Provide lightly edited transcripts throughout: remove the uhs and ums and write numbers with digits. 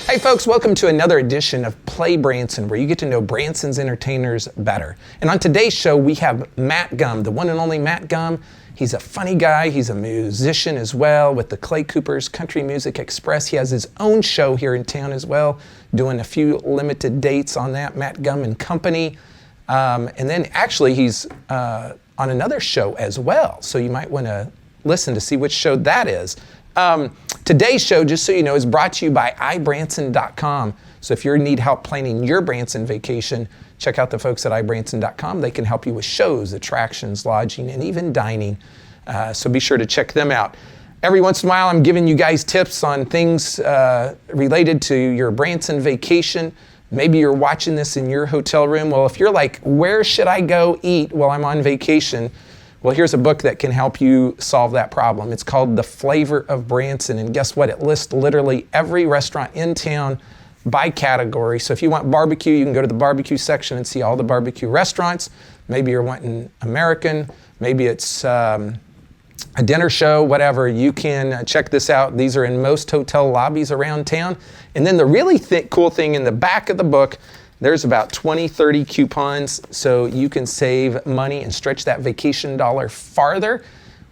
Hey folks, welcome to another edition of PlayBranson, where you get to know Branson's entertainers better. And on today's show, we have Matt Gumm, the one and only Matt Gumm. He's a funny guy. He's a musician as well with the Clay Cooper's Country Music Express. He has his own show here in town as well, doing a few limited dates on that, Matt Gumm and Company. And then actually he's on another show as well, so you might want to listen to see which show that is. Today's show, just so you know, is brought to you by iBranson.com. So if you need help planning your Branson vacation, check out the folks at iBranson.com. They can help you with shows, attractions, lodging, and even dining. So be sure to check them out. Every once in a while, I'm giving you guys tips on things related to your Branson vacation. Maybe you're watching this in your hotel room. Well, if you're like, where should I go eat while I'm on vacation? Well, here's a book that can help you solve that problem. It's called The Flavor of Branson, and guess what? It lists literally every restaurant in town by category. So if you want barbecue, you can go to the barbecue section and see all the barbecue restaurants. Maybe you're wanting American, maybe it's a dinner show, whatever. You can check this out. These are in most hotel lobbies around town. And then the really cool thing in the back of the book, there's about 20, 30 coupons, so you can save money and stretch that vacation dollar farther,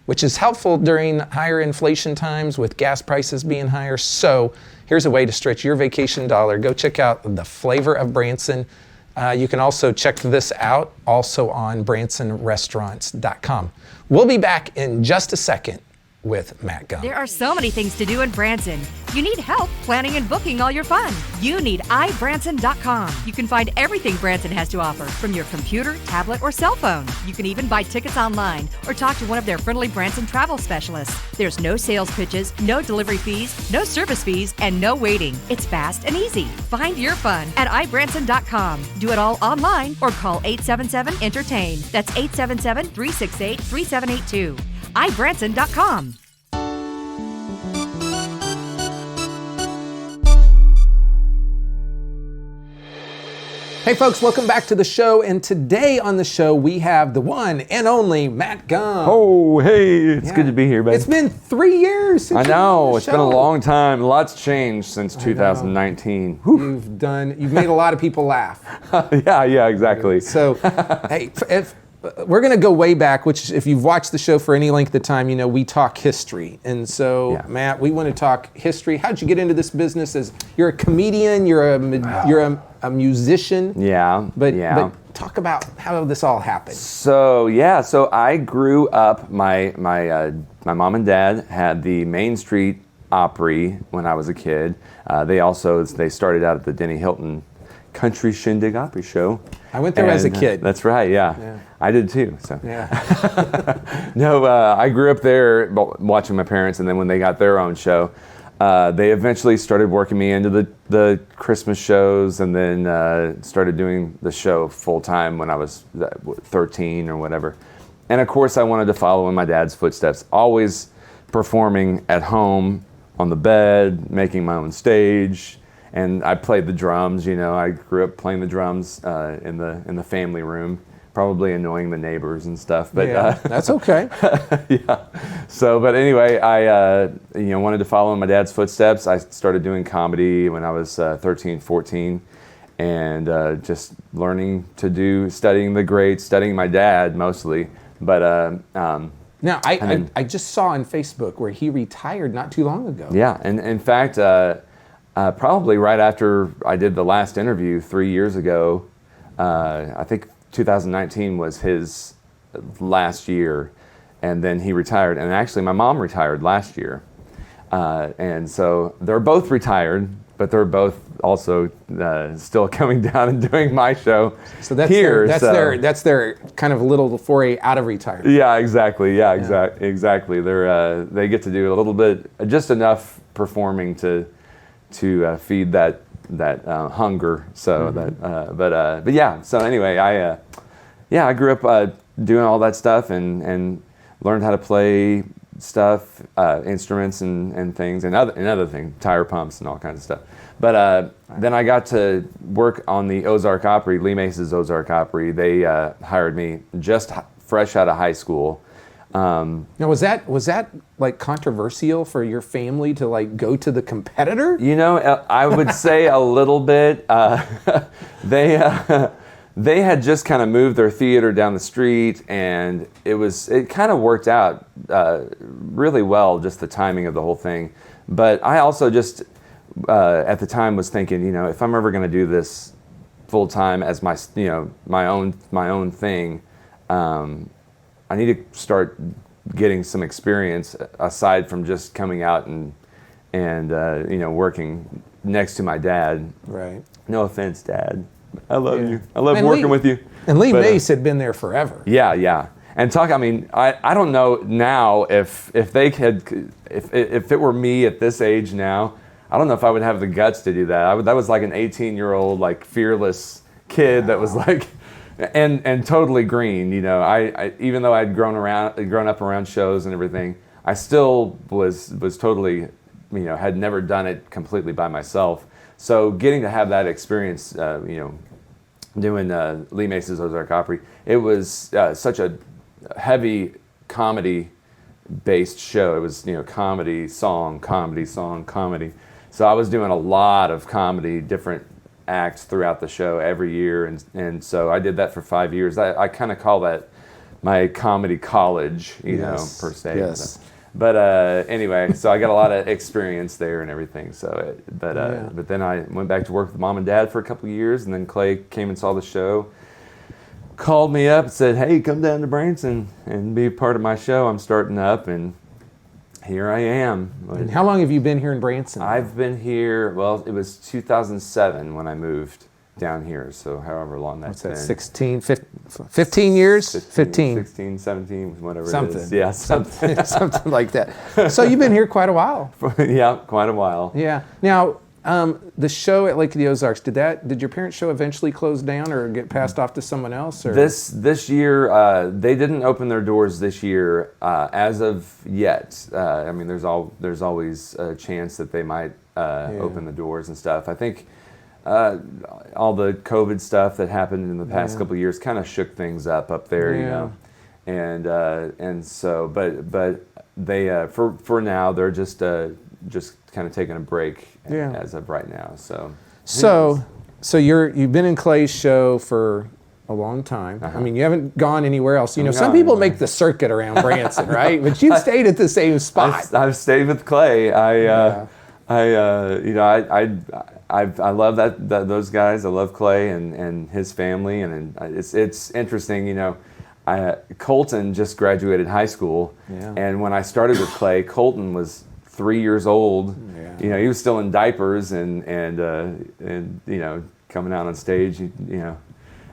which is helpful during higher inflation times with gas prices being higher. So here's a way to stretch your vacation dollar. Go check out The Flavor of Branson. You can also check this out also on bransonrestaurants.com. We'll be back in just a second with Matt Gumm. There are so many things to do in Branson. You need help planning and booking all your fun. You need iBranson.com. You can find everything Branson has to offer from your computer, tablet, or cell phone. You can even buy tickets online or talk to one of their friendly Branson travel specialists. There's no sales pitches, no delivery fees, no service fees, and no waiting. It's fast and easy. Find your fun at iBranson.com. Do it all online or call 877-ENTERTAIN. That's 877-368-3782. iBranson.com. Hey folks, welcome back to the show, and today on the show we have the one and only Matt Gumm. Oh, hey, it's good to be here, baby. It's been 3 years since I know, it's been a long time. Lots changed since 2019. You've made a lot of people laugh. Yeah, exactly. So, hey, if we're going to go way back, which if you've watched the show for any length of time, you know we talk history. And so, Matt, we want to talk history. How'd you get into this business? As you're a comedian, you're a musician. But talk about how this all happened. So I grew up. My mom and dad had the Main Street Opry when I was a kid. They started out at the Denny Hilton Country Shindig Opry show. I went there as a kid. That's right, yeah. I did too. So. Yeah. No, I grew up there watching my parents, and then when they got their own show, they eventually started working me into the Christmas shows, and then started doing the show full time when I was 13 or whatever. And of course, I wanted to follow in my dad's footsteps, always performing at home on the bed, making my own stage. And I played the drums, I grew up playing the drums in the family room, probably annoying the neighbors and stuff. But that's okay. Yeah. So, but anyway, I wanted to follow in my dad's footsteps. I started doing comedy when I was 13, 14, and just learning to studying the greats, studying my dad mostly. But now I just saw on Facebook where he retired not too long ago. Yeah, and in fact. Probably right after I did the last interview 3 years ago, I think 2019 was his last year, and then he retired. And actually, my mom retired last year, and so they're both retired, but they're both also still coming down and doing my show. So that's here. That's their kind of little foray out of retirement. Yeah, exactly. Exactly. They get to do a little bit, just enough performing to feed that hunger. So but yeah. So anyway, I grew up doing all that stuff and learned how to play stuff, instruments and things, and other things, tire pumps and all kinds of stuff. But then I got to work on the Ozark Opry, Lee Mace's Ozark Opry. They hired me just fresh out of high school. Now, was that like controversial for your family to like go to the competitor? You know, I would say a little bit. They had just kind of moved their theater down the street, and it kind of worked out really well, just the timing of the whole thing. But I also just at the time was thinking, you know, if I'm ever going to do this full time as my own thing, I need to start getting some experience aside from just coming out and working next to my dad. Right. No offense, Dad. I love you. I love working with you. And Lee Mace had been there forever. Yeah. And I don't know now if it were me at this age now, I don't know if I would have the guts to do that. That was like an 18-year-old, like fearless kid that was like, and totally green. You know, I even though I'd grown up around shows and everything, I still was totally, you know, had never done it completely by myself. So getting to have that experience, doing Lee Mace's Ozark Opry, it was such a heavy comedy-based show. It was, you know, comedy, song, comedy. So I was doing a lot of comedy, different acts throughout the show every year, and so I did that for 5 years. I kind of call that my comedy college, you know, per se. Yes. But anyway, so I got a lot of experience there and everything. So, but then I went back to work with Mom and Dad for a couple of years, and then Clay came and saw the show, called me up and said, "Hey, come down to Branson and be a part of my show. I'm starting up," and here I am. And how long have you been here in Branson? I've been here, well, it was 2007 when I moved down here, so however long that's been. 15 years? 16, 17, whatever something. it is. Yeah, something like that. So you've been here quite a while. Yeah, quite a while. Yeah. Now, the show at Lake of the Ozarks, did your parents' show eventually close down or get passed off to someone else? Or? This year, they didn't open their doors this year as of yet. I mean, there's always a chance that they might open the doors and stuff. I think all the COVID stuff that happened in the past couple of years kind of shook things up there, you know, and so but they for now they're just kind of taking a break as of right now. So you've been in Clay's show for a long time. I mean, you haven't gone anywhere else. You know, some people make the circuit around Branson, right? But you've stayed at the same spot. I've stayed with Clay. I love those guys. I love Clay and his family, and it's interesting. You know, Colton just graduated high school, and when I started with Clay, Colton was 3 years old. You know, he was still in diapers and you know, coming out on stage. You know,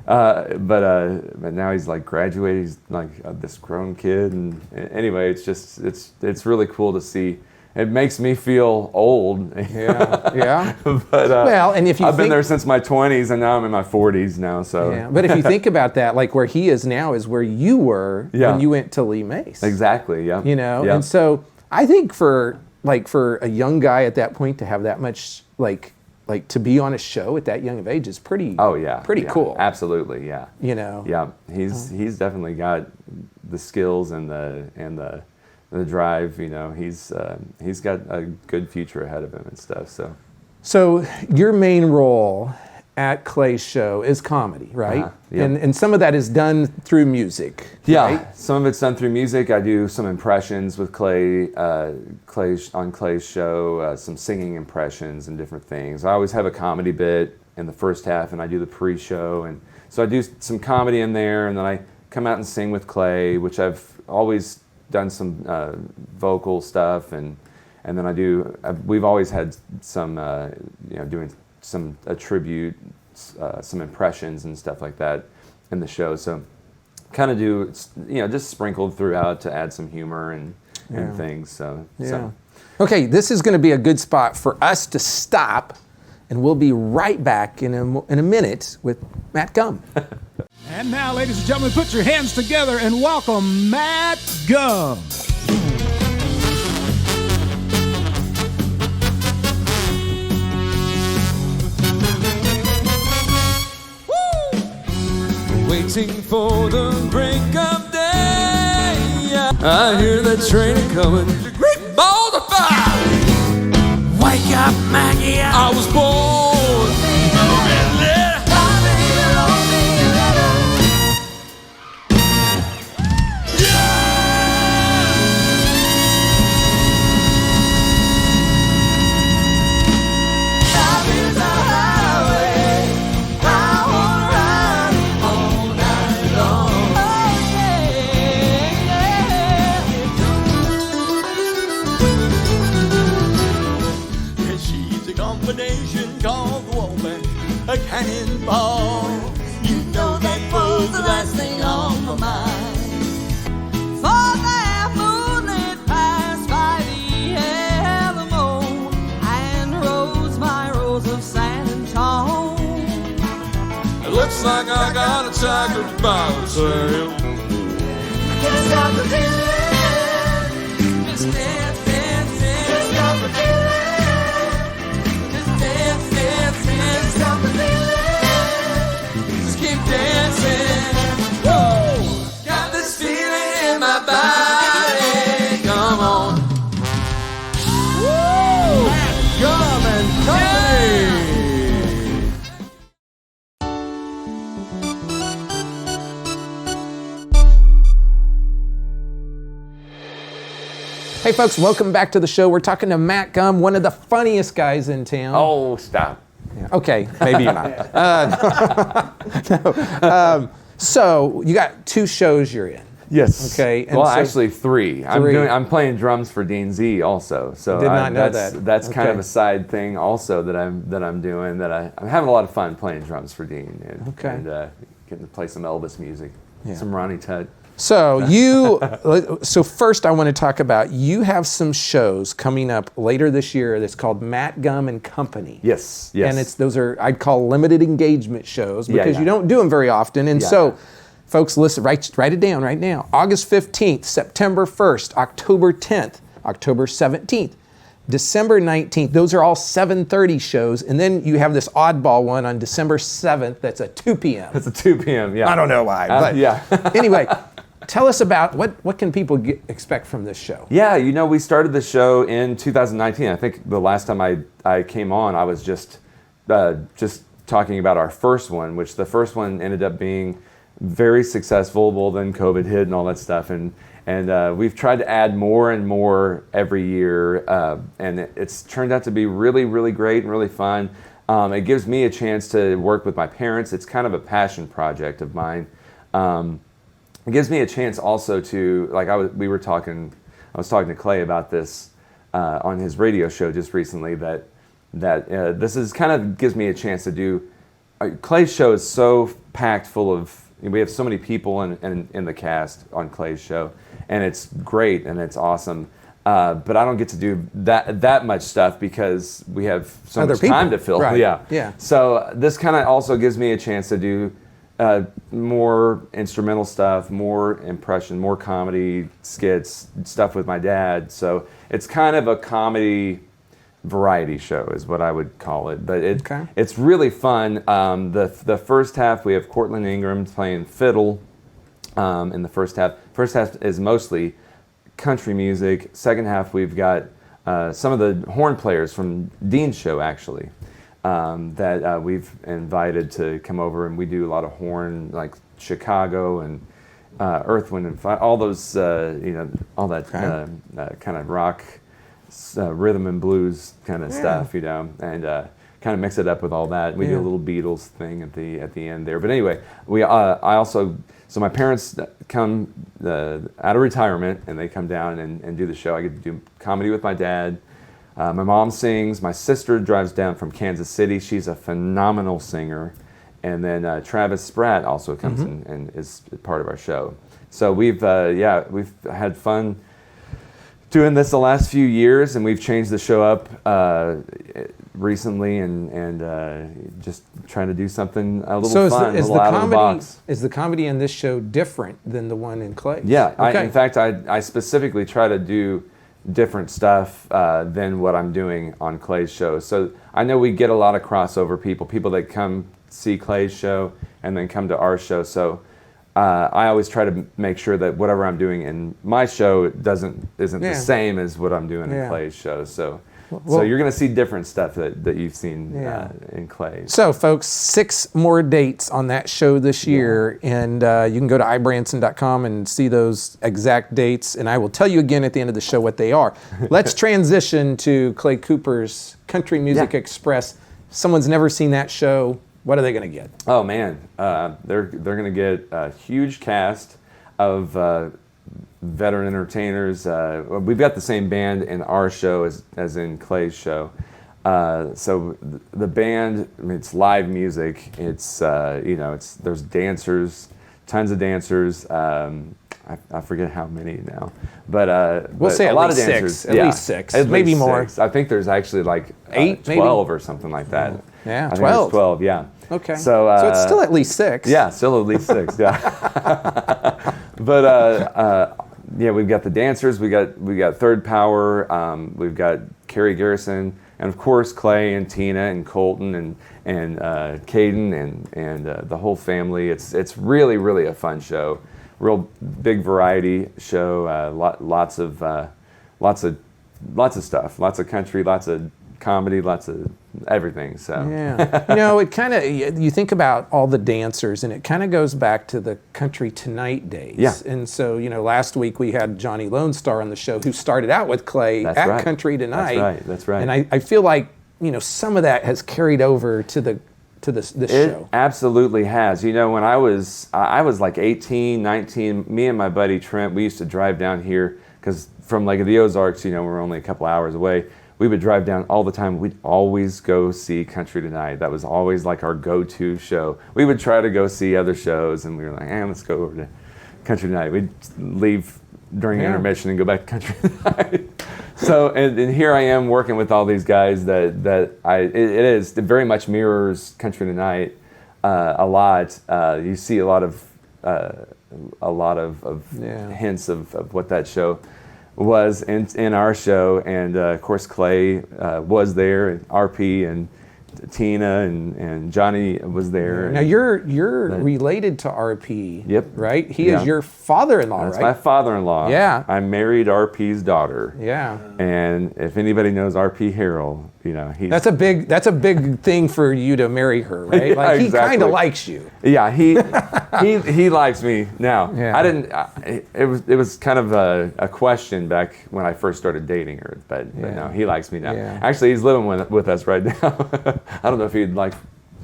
but now he's like graduated. He's like this grown kid, and anyway, it's really cool to see. It makes me feel old. Yeah. But well, and if I've been there since my 20s, and now I'm in my 40s now. So yeah. But if you think about that, like where he is now is where you were when you went to Lee Mace. Exactly. Yeah. You know, and so I think for a young guy at that point to have that much like to be on a show at that young of age is pretty. Oh yeah. Pretty cool. Absolutely. Yeah. You know. Yeah. He's definitely got the skills and the drive, you know, he's got a good future ahead of him and stuff. So your main role at Clay's show is comedy, right? And some of that is done through music. Yeah, right? Some of it's done through music. I do some impressions with Clay, on Clay's show, some singing impressions and different things. I always have a comedy bit in the first half, and I do the pre-show, and so I do some comedy in there, and then I come out and sing with Clay, which I've always done some vocal stuff, and then we've always had some doing some tribute, some impressions and stuff like that in the show. So kind of do just sprinkled throughout to add some humor and things. So okay, this is going to be a good spot for us to stop, and we'll be right back in a minute with Matt Gumm. And now, ladies and gentlemen, put your hands together and welcome Matt Gumm. Waiting for the break of day. I hear that train coming. Great balls of fire. Wake up, Maggie. I was born. A cannonball. You know that was the last thing on my mind. For that moonlit passed by the Alamo and rose my rose of San Antonio. It looks like I got a tiger by the tail. Can't stop the feeling. Just dance, dance, dance. Can't stop the feeling. Just dance, dance, dance. Stop the feeling. Just keep dancing. Woo! Got this feeling in my body. Come on. Woo! Gumm and Company. Hey folks, welcome back to the show. We're talking to Matt Gumm, one of the funniest guys in town. Oh, stop. Yeah, okay, maybe you're not. So you got 2 shows you're in. Yes. Okay, and Well, so- actually 3. I'm playing drums for Dean Z also. So Did not know that. That's kind Okay. of a side thing also that I'm doing. That I'm having a lot of fun playing drums for Dean. And, Okay. And getting to play some Elvis music, Yeah. some Ronnie Tutt. So so first I want to talk about, you have some shows coming up later this year that's called Matt Gumm and Company. Yes. Yes. And those are, I'd call, limited engagement shows because you don't do them very often. And Yeah. so folks, listen, write it down right now. August 15th, September 1st, October 10th, October 17th, December 19th. Those are all 7:30 shows. And then you have this oddball one on December 7th that's at 2 p.m. It's a 2 p.m. Yeah. I don't know why, but yeah. anyway, tell us about what can people expect from this show? Yeah, we started the show in 2019. I think the last time I came on, I was just talking about our first one, which the first one ended up being very successful. Well, then COVID hit and all that stuff, and we've tried to add more and more every year, and it's turned out to be really, really great and really fun. It gives me a chance to work with my parents. It's kind of a passion project of mine. It gives me a chance also to, like I was talking to Clay about this on his radio show just recently, that this is kind of gives me a chance to do. Clay's show is so packed full of, we have so many people in the cast on Clay's show, and it's great and it's awesome. But I don't get to do that much stuff because we have so Other much people. time to fill. Right. Yeah. Yeah. So this kind of also gives me a chance to do more instrumental stuff, more impression, more comedy skits, stuff with my dad. So it's kind of a comedy variety show is what I would call it. But it's really fun. The first half, we have Cortland Ingram playing fiddle in the first half. First half is mostly country music. Second half, we've got some of the horn players from Dean's show, actually. That we've invited to come over, and we do a lot of horn, like Chicago and Earth, Wind and Fire, all those, all that kind of rock, rhythm and blues kind of stuff, and kind of mix it up with all that. We do a little Beatles thing at the end there. But anyway, so my parents come out of retirement, and they come down and do the show. I get to do comedy with my dad. My mom sings. My sister drives down from Kansas City. She's a phenomenal singer. And then Travis Spratt also comes in and is part of our show. So we've had fun doing this the last few years, and we've changed the show up recently and just trying to do something a little fun, a little out of the box. Is the comedy in this show different than the one in Clay's? Yeah. Okay. In fact, I specifically try to do different stuff than what I'm doing on Clay's show. So I know we get a lot of crossover people that come see Clay's show and then come to our show. So I always try to make sure that whatever I'm doing in my show isn't the same as what I'm doing in Clay's show. So you're going to see different stuff that you've seen in Clay. So, folks, 6 more dates on that show this year, and you can go to ibranson.com and see those exact dates, and I will tell you again at the end of the show what they are. Let's transition to Clay Cooper's Country Music Express. If someone's never seen that show, what are they going to get? Oh man, they're going to get a huge cast of veteran entertainers. We've got the same band in our show as in Clay's show. So the band, I mean, it's live music. It's there's dancers, tons of dancers. I forget how many now, but we'll say a lot of least dancers. 6. At least 6, maybe more. 6. I think there's actually like 8, 12 or something like that. Yeah, I think 12. there's 12. Yeah. Okay. So it's still at least 6. Yeah, still at least 6. Yeah. But we've got the dancers. We got Third Power. We've got Carrie Garrison, and of course Clay and Tina and Colton and Caden and the whole family. It's really, really a fun show. Real big variety show. Lots of stuff. Lots of country. Lots of comedy. Lots of everything. So yeah, it kind of, you think about all the dancers, and it kind of goes back to the Country Tonight days. Yeah. And so last week we had Johnny Lone Star on the show, who started out with Clay at Country Tonight. That's right. And I feel like some of that has carried over to this it show. Absolutely has. When I was like 18, 19, me and my buddy Trent, we used to drive down here because from like the Ozarks, we're only a couple hours away. We would drive down all the time. We'd always go see Country Tonight. That was always like our go-to show. We would try to go see other shows, and we were like, let's go over to Country Tonight. We'd leave during intermission and go back to Country Tonight. So, and here I am working with all these guys it very much mirrors Country Tonight a lot. You see a lot of hints of what that show was in our show, and of course Clay was there, and RP and Tina and Johnny was there. Now you're related to RP. Yep. Right? He is your father-in-law, That's right? my father-in-law. Yeah. I married RP's daughter. Yeah. And if anybody knows RP Harrell, he's that's a big thing for you to marry her, right? Yeah, like he exactly. kind of likes you. Yeah, he likes me now. Yeah. I didn't. It was kind of a question back when I first started dating her, but no, he likes me now. Yeah. Actually, he's living with us right now. I don't know if he'd like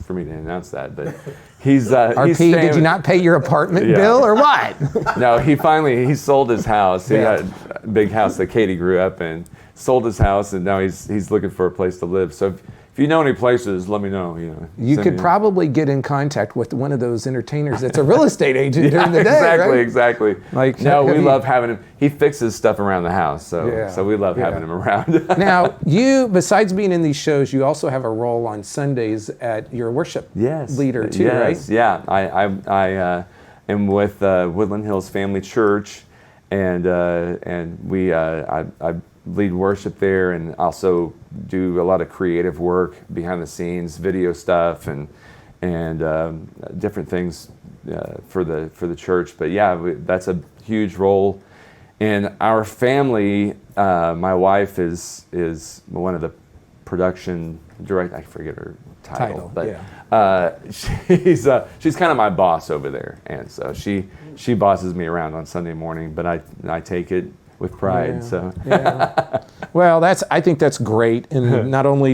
for me to announce that, but he's RP, did you not pay your apartment bill or what? No, he sold his house. He had a big house that Katie grew up in. Sold his house, and now he's looking for a place to live. So if you know any places, let me know. You could probably get in contact with one of those entertainers that's a real estate agent during the day, right? Exactly. Like, no, we love having him. He fixes stuff around the house, so we love having him around. Now, you, besides being in these shows, you also have a role on Sundays at your worship leader too, right? Yeah, I am with Woodland Hills Family Church, and we I lead worship there, and also do a lot of creative work behind the scenes, video stuff, and different things for the church. But that's a huge role in our family. My wife is one of the production direct. I forget her title, but she's kind of my boss over there, and so she bosses me around on Sunday morning. But I take it with pride. Well, I think that's great, and not only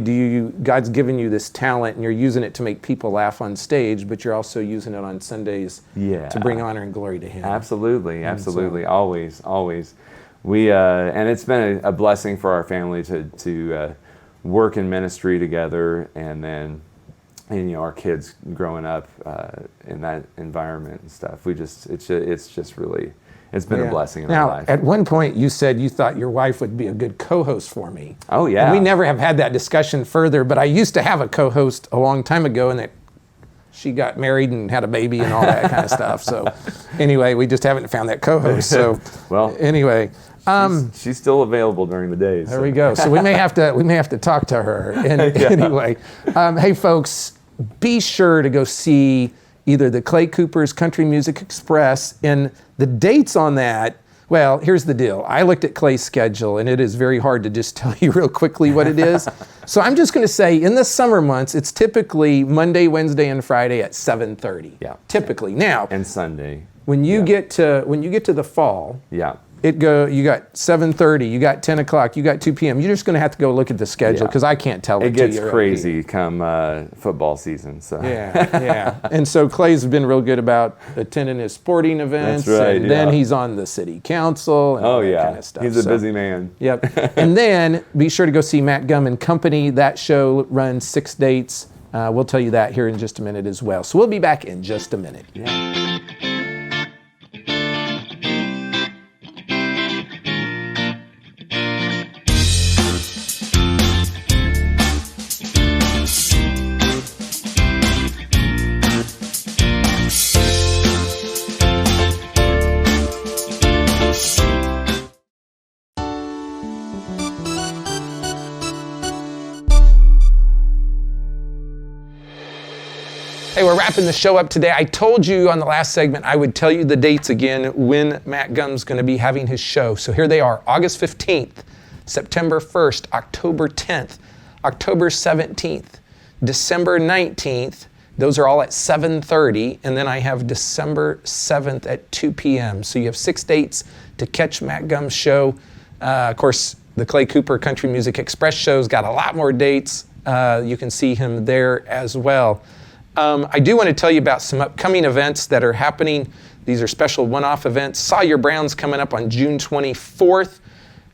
God's given you this talent, and you're using it to make people laugh on stage, but you're also using it on Sundays to bring honor and glory to Him. Absolutely, always. We and it's been a blessing for our family to work in ministry together, and our kids growing up in that environment and stuff. It's been a blessing in our life. At one point, you said you thought your wife would be a good co-host for me. Oh, yeah. And we never have had that discussion further, but I used to have a co-host a long time ago, and she got married and had a baby and all that kind of stuff. So anyway, we just haven't found that co-host. So well, anyway. She's still available during the days. There we go. So we may have to talk to her. And anyway, hey folks, be sure to go see either the Clay Cooper's Country Music Express, and the dates on that, well, here's the deal. I looked at Clay's schedule, and it is very hard to just tell you real quickly what it is. So I'm just going to say, in the summer months, it's typically Monday, Wednesday, and Friday at 7:30. Yeah. Typically. Now, And Sunday. when you get to the fall, Yeah. you got 7:30, you got 10 o'clock, you got 2 p.m. You're just going to have to go look at the schedule Yeah. because I can't tell it It to gets you. crazy come football season. So. Yeah. And so Clay's been real good about attending his sporting events. That's right, And then yeah. he's on the city council and all Oh that yeah, kind of stuff. he's a So, busy man. Yep. And then be sure to go see Matt Gumm and Company. That show runs 6 dates. We'll tell you that here in just a minute as well. So we'll be back in just a minute. Yeah. Hey, we're wrapping the show up today. I told you on the last segment I would tell you the dates again when Matt Gumm's going to be having his show. So here they are: August 15th, September 1st, October 10th, October 17th, December 19th. Those are all at 7:30, and then I have December 7th at 2 p.m. So you have 6 dates to catch Matt Gumm's show. Of course, the Clay Cooper Country Music Express show's got a lot more dates. You can see him there as well. I do want to tell you about some upcoming events that are happening. These are special one-off events. Sawyer Brown's coming up on June 24th.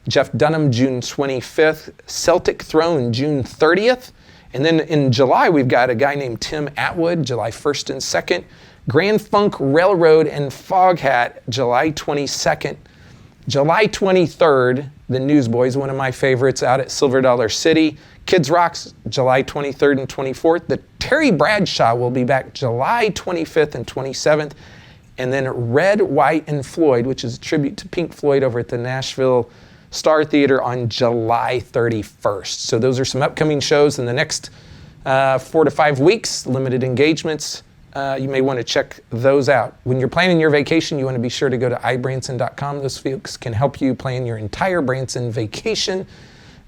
Jeff Dunham, June 25th. Celtic Throne, June 30th. And then in July, we've got a guy named Tim Atwood, July 1st and 2nd. Grand Funk Railroad and Foghat, July 22nd. July 23rd, the Newsboys, one of my favorites, out at Silver Dollar City. Kids Rocks, July 23rd and 24th. The Terry Bradshaw will be back July 25th and 27th. And then Red, White, and Floyd, which is a tribute to Pink Floyd over at the Nashville Star Theater on July 31st. So those are some upcoming shows in the next 4 to 5 weeks, limited engagements. You may want to check those out. When you're planning your vacation, you want to be sure to go to ibranson.com. Those folks can help you plan your entire Branson vacation.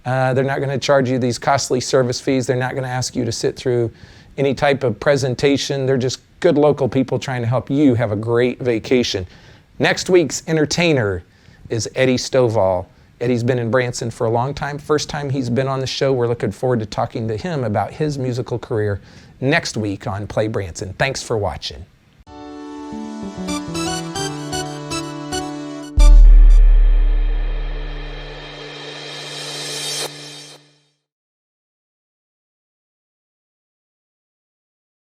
They're not going to charge you these costly service fees. They're not going to ask you to sit through any type of presentation. They're just good local people trying to help you have a great vacation. Next week's entertainer is Eddie Stovall. Eddie's been in Branson for a long time. First time he's been on the show. We're looking forward to talking to him about his musical career next week on PlayBranson. Thanks for watching.